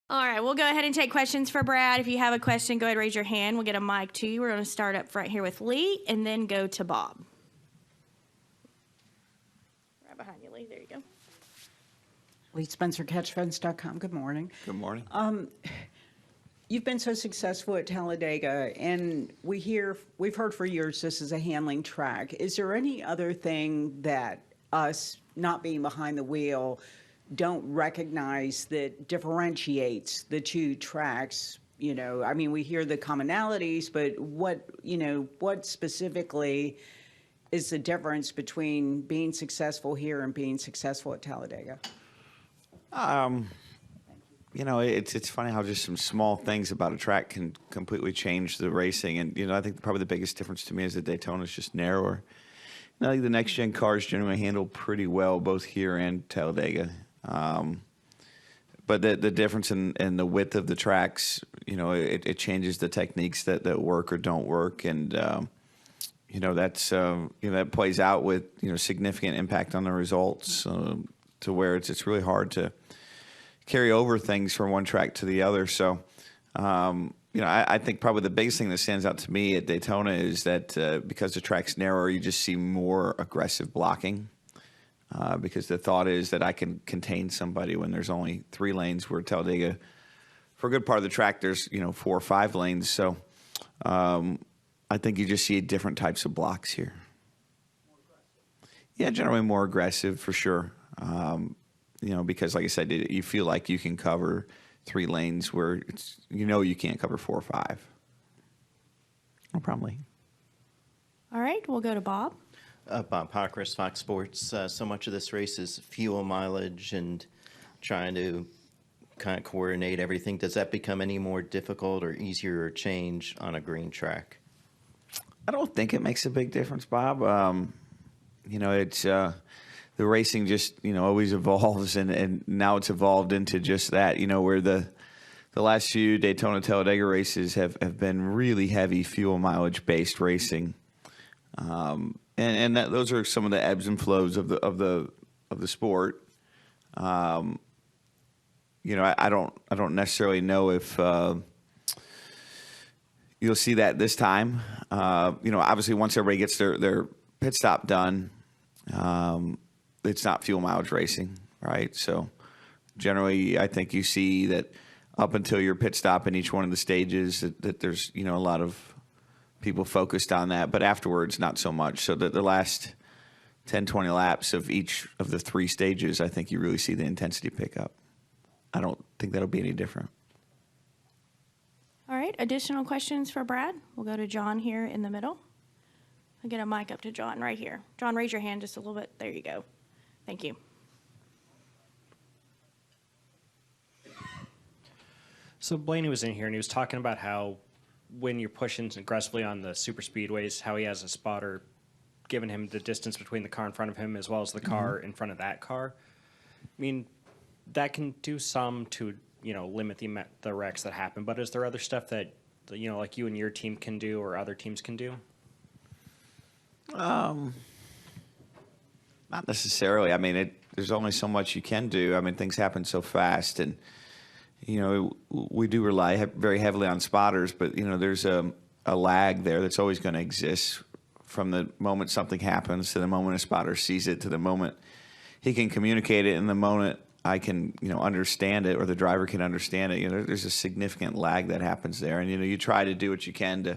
All right, we'll go ahead and take questions for Brad. If you have a question, go ahead and raise your hand. We'll get a mic to you. We're going to start up front here with Lee and then go to Bob. Right behind you, Lee. There you go. Lee Spencer, CatchFence.com. Good morning. Good morning. You've been so successful at Talladega, and we've heard for years this is a handling track. Is there any other thing that us not being behind the wheel don't recognize that differentiates the two tracks? You know, I mean, we hear the commonalities, but what specifically is the difference between being successful here and being successful at Talladega? You know, it's funny how just some small things about a track can completely change the racing. And, you know, I think probably the biggest difference to me is that Daytona is just narrower. I think the next-gen cars generally handle pretty well, both here and Talladega. But the difference in the width of the tracks, you know, it changes the techniques that work or don't work. And, you know, that plays out with, you know, significant impact on the results to where it's really hard to carry over things from one track to the other. So, you know, I think probably the biggest thing that stands out to me at Daytona is that because the track's narrower, you just see more aggressive blocking because the thought is that I can contain somebody when there's only 3 lanes, where Talladega, for a good part of the track, there's, you know, 4 or 5 lanes. So I think you just see different types of blocks here. Yeah, generally more aggressive for sure. You know, because like I said, you feel like you can cover 3 lanes where you can't cover 4 or 5. No problem, Lee. All right, we'll go to Bob. Bob Pockris, Fox Sports. So much of this race is fuel mileage and trying to kind of coordinate everything. Does that become any more difficult or easier to change on a green track? I don't think it makes a big difference, Bob. You know, it's the racing just, you know, always evolves, and now it's evolved into just that, you know, where the last few Daytona Talladega races have been really heavy fuel mileage based racing. And those are some of the ebbs and flows of the sport. You know, I don't necessarily know if you'll see that this time. You know, obviously once everybody gets their pit stop done, it's not fuel mileage racing, right? So generally, I think you see that up until your pit stop in each one of the stages, that there's, you know, a lot of people focused on that, but afterwards, not so much. So that the last 10, 20 laps of each of the 3 stages, I think you really see the intensity pick up. I don't think that'll be any different. All right, additional questions for Brad? We'll go to John here in the middle. I'll get a mic up to John right here. John, raise your hand just a little bit. There you go. Thank you. So Blaney was in here, and he was talking about how when you're pushing aggressively on the super speedways, how he has a spotter giving him the distance between the car in front of him as well as the car in front of that car. I mean, that can do some to, you know, limit the wrecks that happen. But is there other stuff that, you know, like you and your team can do or other teams can do? Not necessarily. I mean, there's only so much you can do. I mean, things happen so fast, and you know, we do rely very heavily on spotters, but you know, there's a lag there that's always going to exist from the moment something happens to the moment a spotter sees it to the moment he can communicate it, and the moment I can, you know, understand it or the driver can understand it. You know, there's a significant lag that happens there, and you know, you try to do what you can to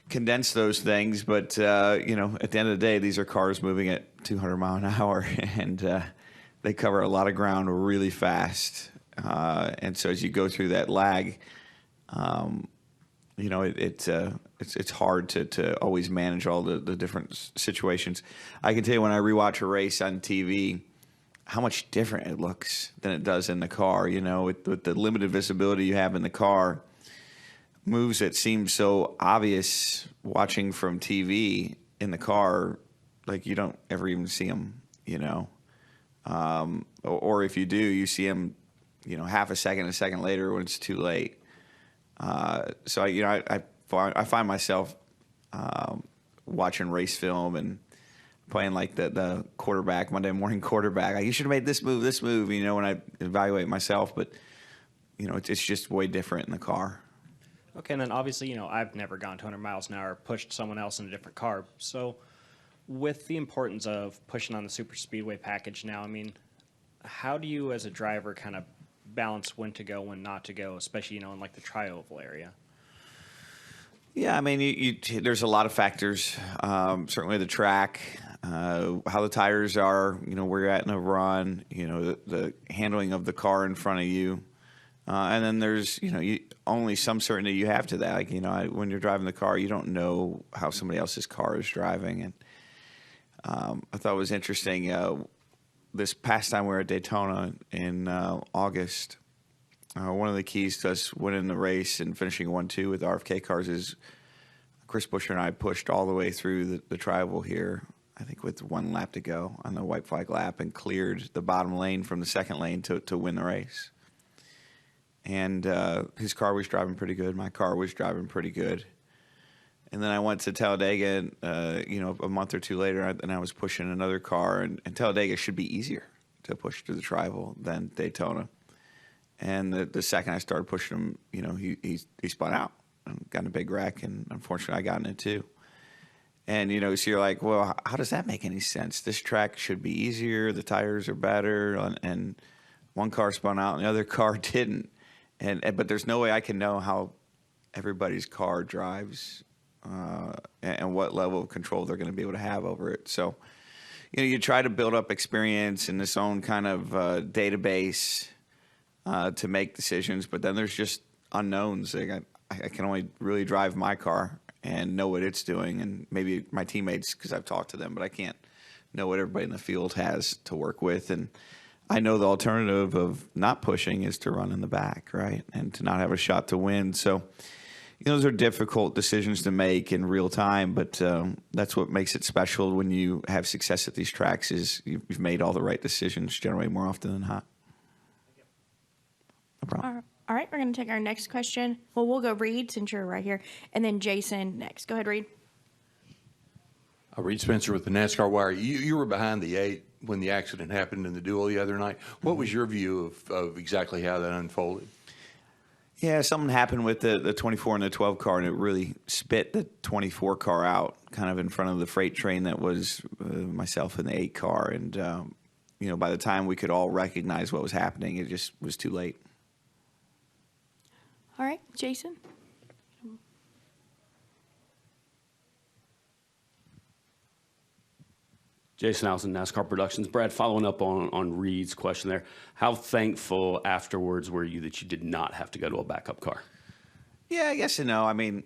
condense those things, but you know, at the end of the day, these are cars moving at 200 mile an hour, and they cover a lot of ground really fast. And so as you go through that lag, you know, it's hard to always manage all the different situations. I can tell you when I rewatch a race on TV, how much different it looks than it does in the car. You know, with the limited visibility you have in the car, moves that seem so obvious watching from TV in the car, like you don't ever even see them, you know. Or if you do, you see them, you know, half a second later when it's too late. So, you know, I find myself watching race film and playing like the quarterback, Monday morning quarterback. Like, you should have made this move, you know, when I evaluate myself. But it's just way different in the car. Okay, and then obviously, I've never gone 200 miles an hour, pushed someone else in a different car. So, with the importance of pushing on the super speedway package now, I mean, how do you as a driver kind of balance when to go, when not to go, especially, in like the tri-oval area? Yeah, I mean, there's a lot of factors. Certainly the track, how the tires are, where you're at in a run, the handling of the car in front of you. And then there's, only some certainty you have to that. Like, when you're driving the car, you don't know how somebody else's car is driving. And I thought it was interesting. This past time we were at Daytona in August, one of the keys to us winning the race and finishing 1-2 with RFK cars is Chris Buescher and I pushed all the way through the tri-oval here, I think with 1 lap to go on the white flag lap, and cleared the bottom lane from the second lane to win the race. And his car was driving pretty good. My car was driving pretty good. And then I went to Talladega, a month or two later, and I was pushing another car. And Talladega should be easier to push through the tri-oval than Daytona. And the second I started pushing him, he spun out and got in a big wreck. And unfortunately, I got in it too. And, so you're like, well, how does that make any sense? This track should be easier. The tires are better. And one car spun out and the other car didn't. But there's no way I can know how everybody's car drives and what level of control they're going to be able to have over it. So, you try to build up experience in this own kind of database to make decisions, but then there's just unknowns. Like I can only really drive my car and know what it's doing, and maybe my teammates because I've talked to them, but I can't know what everybody in the field has to work with. And I know the alternative of not pushing is to run in the back, right, and to not have a shot to win. So, those are difficult decisions to make in real time, but that's what makes it special when you have success at these tracks is you've made all the right decisions generally more often than not. No problem. All right, we're going to take our next question. Well, we'll go Reed since you're right here, and then Jason next. Go ahead, Reed. Reed Spencer with the NASCAR Wire. You were behind the 8 when the accident happened in the duel the other night. What was your view of exactly how that unfolded? Yeah, something happened with the 24 and the 12 car, and it really spit the 24 car out kind of in front of the freight train that was myself in the 8 car. And, by the time we could all recognize what was happening, it just was too late. All right, Jason. Jason Allison, NASCAR Productions. Brad, following up on Reed's question there, how thankful afterwards were you that you did not have to go to a backup car? Yeah, I guess no. I mean,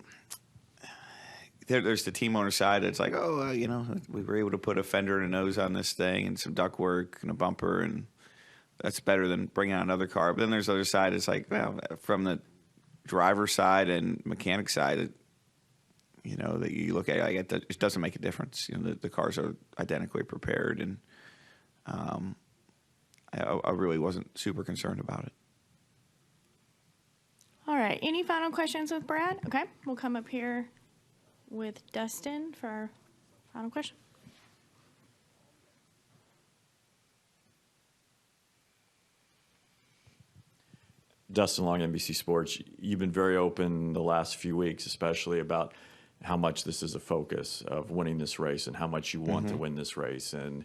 there's the team owner side. It's like, we were able to put a fender and a nose on this thing and some ductwork and a bumper, and that's better than bringing out another car. But then there's the other side. It's like, well, from the driver side and mechanic side, that you look at it doesn't make a difference. The cars are identically prepared, and I really wasn't super concerned about it. All right, any final questions with Brad? Okay, we'll come up here with Dustin for our final question. Dustin Long, NBC Sports. You've been very open the last few weeks, especially about how much this is a focus of winning this race and how much you want to win this race. And,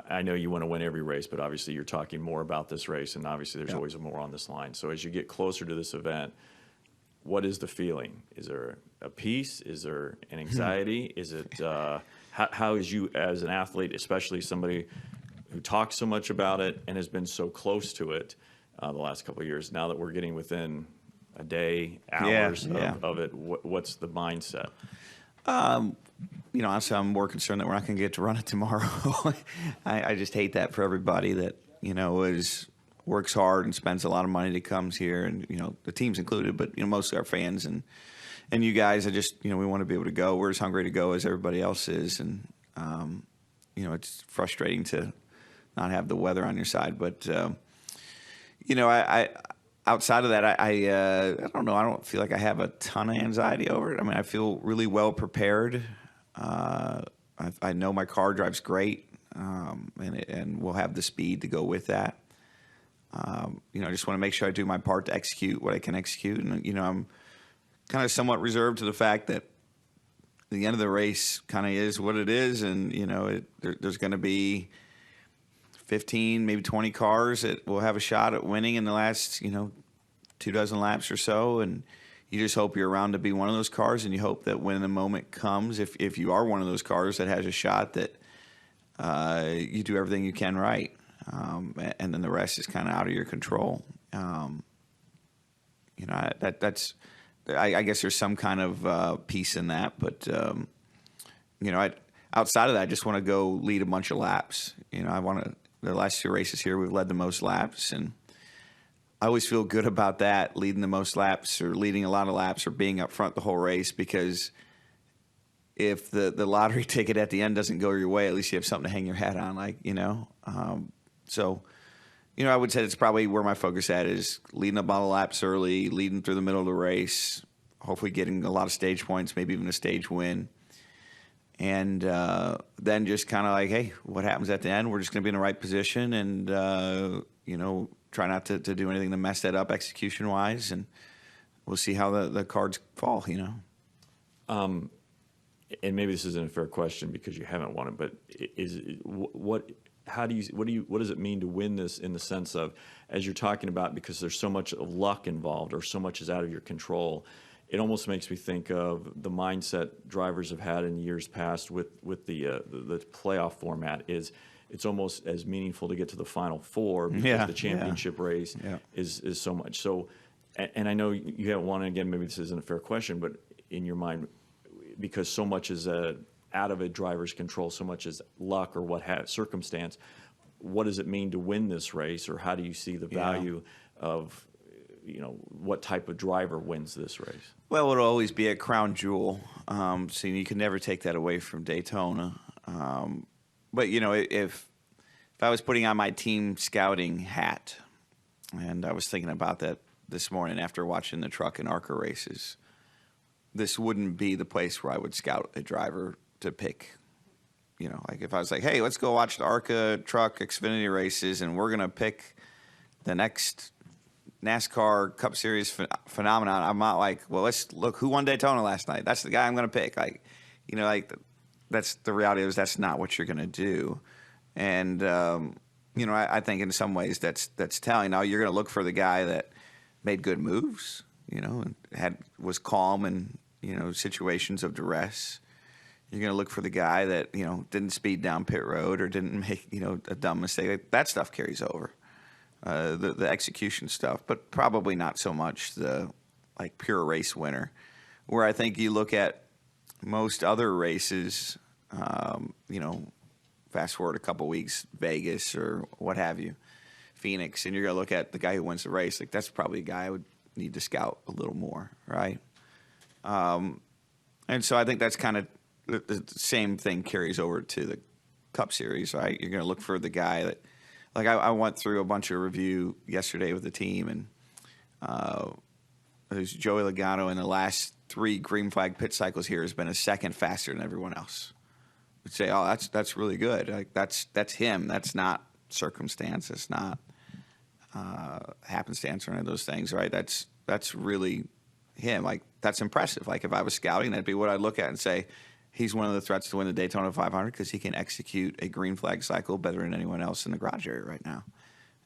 I know you want to win every race, but obviously you're talking more about this race, and obviously there's always more on this line. So as you get closer to this event, what is the feeling? Is there a peace? Is there an anxiety? Is it how is you as an athlete, especially somebody who talks so much about it and has been so close to it the last couple of years, now that we're getting within a day, hours of it, what's the mindset? Honestly, I'm more concerned that we're not going to get to run it tomorrow. I just hate that for everybody that, works hard and spends a lot of money that comes here, and, the team's included, but, most of our fans and you guys, we want to be able to go. We're as hungry to go as everybody else is. And, it's frustrating to not have the weather on your side, but, outside of that, I don't know. I don't feel like I have a ton of anxiety over it. I mean, I feel really well prepared. I know my car drives great, and we'll have the speed to go with that. I just want to make sure I do my part to execute what I can execute. And, I'm kind of somewhat reserved to the fact that the end of the race kind of is what it is. And, there's going to be 15, maybe 20 cars that will have a shot at winning in the last, 24 laps or so. And you just hope you're around to be one of those cars. And you hope that when the moment comes, if you are one of those cars that has a shot, that you do everything you can right. And then the rest is kind of out of your control. I guess there's some kind of peace in that, but outside of that, I just want to go lead a bunch of laps. The last 2 races here, we've led the most laps, and I always feel good about that, leading the most laps or leading a lot of laps or being up front the whole race, because if the lottery ticket at the end doesn't go your way, at least you have something to hang your hat on, So, I would say it's probably where my focus at is leading a lot of laps early, leading through the middle of the race, hopefully getting a lot of stage points, maybe even a stage win. And then just kind of like, hey, what happens at the end? We're just going to be in the right position and, try not to do anything to mess that up execution-wise. And we'll see how the cards fall, And maybe this isn't a fair question because you haven't won it, but what does it mean to win this in the sense of, as you're talking about, because there's so much of luck involved or so much is out of your control, it almost makes me think of the mindset drivers have had in years past with the playoff format. Is it's almost as meaningful to get to the Final Four because the championship race is so much. So, and I know you haven't won it again. Maybe this isn't a fair question, but in your mind, because so much is out of a driver's control, so much is luck or circumstance. What does it mean to win this race, or how do you see the value of, what type of driver wins this race? Well, it'll always be a crown jewel, so you can never take that away from Daytona. But if I was putting on my team scouting hat, and I was thinking about that this morning after watching the truck and ARCA races, this wouldn't be the place where I would scout a driver to pick. Like if I was like, hey, let's go watch the ARCA truck Xfinity races, and we're going to pick the next NASCAR Cup Series phenomenon. I'm not like, well, let's look who won Daytona last night. That's the guy I'm going to pick. That's the reality is that's not what you're going to do. And, I think in some ways that's telling. Now you're going to look for the guy that made good moves, and was calm in, situations of duress. You're going to look for the guy that, didn't speed down pit road or didn't make, a dumb mistake. That stuff carries over. The execution stuff, but probably not so much the pure race winner. Where I think you look at most other races, fast forward a couple weeks, Vegas or what have you, Phoenix, and you're going to look at the guy who wins the race. That's probably a guy I would need to scout a little more, right? And so I think that's kind of the same thing carries over to the Cup Series, right? You're going to look for the guy that, I went through a bunch of review yesterday with the team, and there's Joey Logano in the last 3 green flag pit cycles here has been a second faster than everyone else. You'd say, oh, that's really good. That's him. That's not circumstance. It's not happenstance or any of those things, right? That's really him. That's impressive. If I was scouting, that'd be what I'd look at and say, he's one of the threats to win the Daytona 500 because he can execute a green flag cycle better than anyone else in the garage area right now.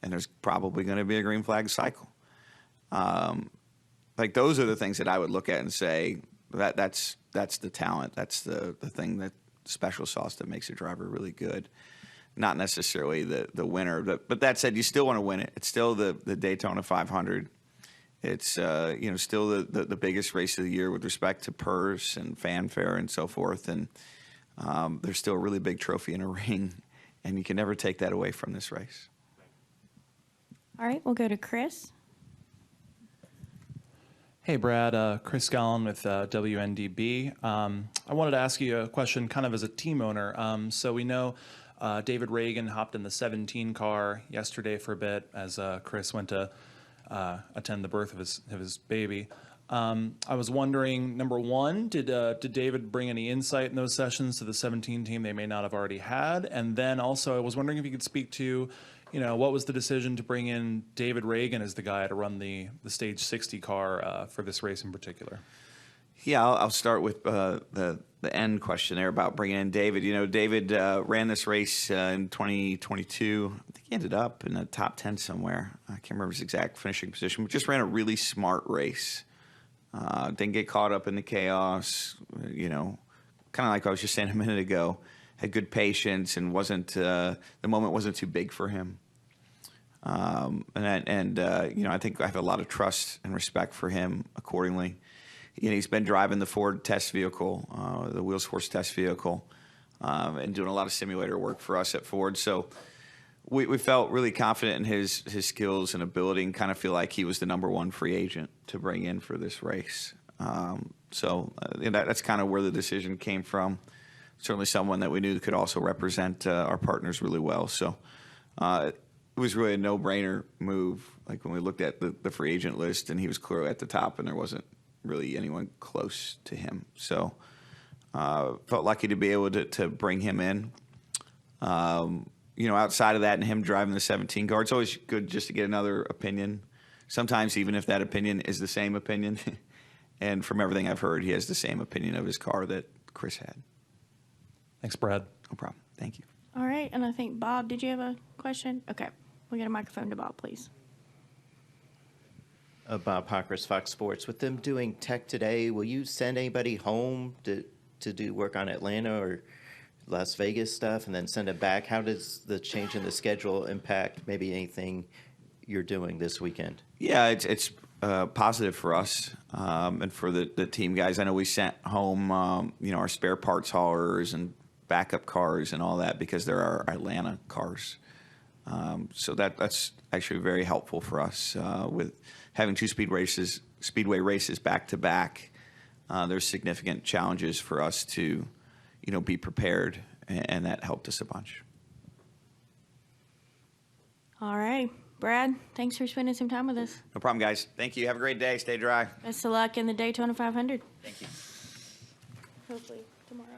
And there's probably going to be a green flag cycle. Those are the things that I would look at and say that's the talent. That's the thing, that special sauce that makes a driver really good. Not necessarily the winner. But that said, you still want to win it. It's still the Daytona 500. It's still the biggest race of the year with respect to purse and fanfare and so forth. And there's still a really big trophy in a ring, and you can never take that away from this race. All right, we'll go to Chris. Hey, Brad. Chris Gallon with WNDB. I wanted to ask you a question kind of as a team owner. So we know David Reagan hopped in the 17 car yesterday for a bit as Chris went to attend the birth of his baby. I was wondering, number one, did David bring any insight in those sessions to the 17 team they may not have already had? And then also, I was wondering if you could speak to, what was the decision to bring in David Reagan as the guy to run the Stage 60 car for this race in particular? Yeah, I'll start with the end question there about bringing in David. David ran this race in 2022. I think he ended up in the top 10 somewhere. I can't remember his exact finishing position, but just ran a really smart race. Didn't get caught up in the chaos, kind of like I was just saying a minute ago. Had good patience and the moment wasn't too big for him. I think I have a lot of trust and respect for him accordingly. He's been driving the Ford test vehicle, the Wheels Force test vehicle, and doing a lot of simulator work for us at Ford. So we felt really confident in his skills and ability, and kind of feel like he was the number one free agent to bring in for this race. That's kind of where the decision came from. Certainly someone that we knew could also represent our partners really well. So it was really a no-brainer move. Like when we looked at the free agent list, and he was clearly at the top, and there wasn't really anyone close to him. So felt lucky to be able to bring him in. Outside of that and him driving the 17 car, it's always good just to get another opinion. Sometimes even if that opinion is the same opinion. And from everything I've heard, he has the same opinion of his car that Chris had. Thanks, Brad. No problem. Thank you. All right, and I think, Bob, did you have a question? Okay, we'll get a microphone to Bob, please. Bob Pockris, Fox Sports. With them doing tech today, will you send anybody home to do work on Atlanta or Las Vegas stuff and then send it back? How does the change in the schedule impact maybe anything you're doing this weekend? Yeah, it's positive for us and for the team guys. I know we sent home, our spare parts haulers and backup cars and all that because there are Atlanta cars. So that's actually very helpful for us with having two speedway races back to back. There's significant challenges for us to, be prepared, and that helped us a bunch. All right, Brad, thanks for spending some time with us. No problem, guys. Thank you. Have a great day. Stay dry. Best of luck in the Daytona 500. Thank you. Hopefully tomorrow.